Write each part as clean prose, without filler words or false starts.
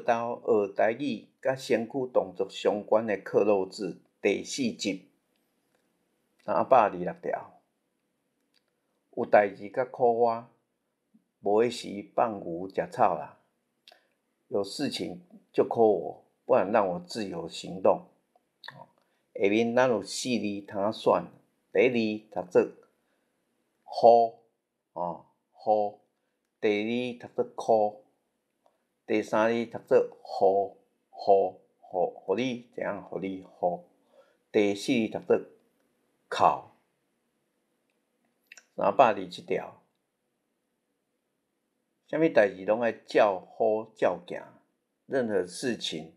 到学台语甲身躯动作相关的课漏字第4集326条。有代志较苦我，无迄时放牛食草啦。有事情就 call 我，不然让我自由行动。下面咱有4字通仔选，第一字读做好，好；第二读做苦；第三字读做互你怎样？互你好；第四字读做靠。327条，啥物代志拢爱照好照行，任何事情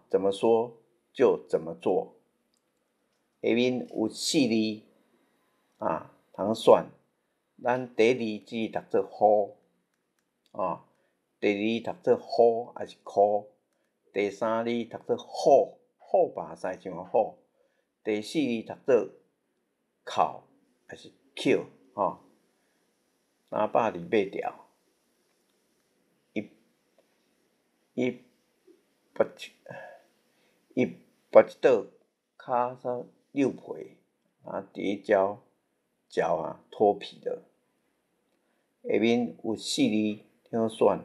怎么说就怎么做。下面有4字通选，咱第一字只读做好，第二读做好还是苦，第三字读做好吧塞像好，第四字读做靠还是扣328条，伊拔一倒骹上溜皮，第一鸟脱皮了。下面有4字通选，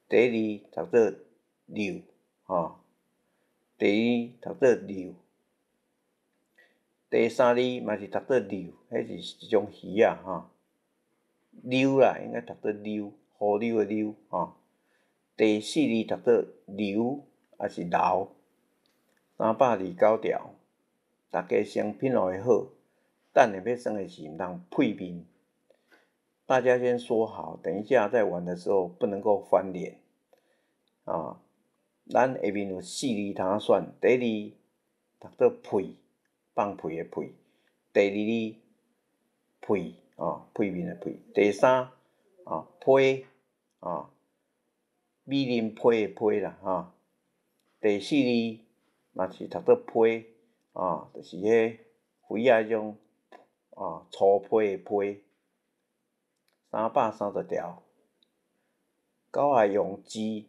第一字读做溜，第二读做溜，第三字嘛是读做溜，迄是一种鱼溜啦，应该读做溜，河流的溜第四字读做流还是流。329条，大家先品学好，等下要耍的时毋通屁面。大家先说好，等一下在玩的时候不能够翻脸咱下面有4字通仔选，第二读做屁，放屁的屁；第二字屁屁面的屁；第三批美人批的批啦第四字嘛是读做批就是迄肥迄种粗批的批。330条，狗爱用钱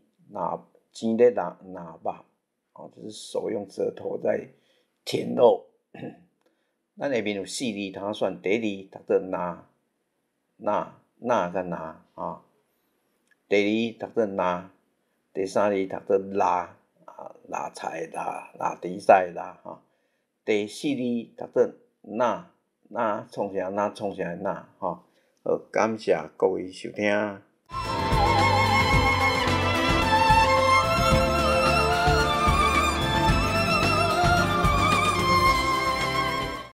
咧拿肉就是手用舌头在舔肉。咱下面有4字通仔选，第一字读做拿甲拿第二读做拿，第三字读做拉菜拉猪屎拉第四字读做拿创啥的拿好，感谢各位收听。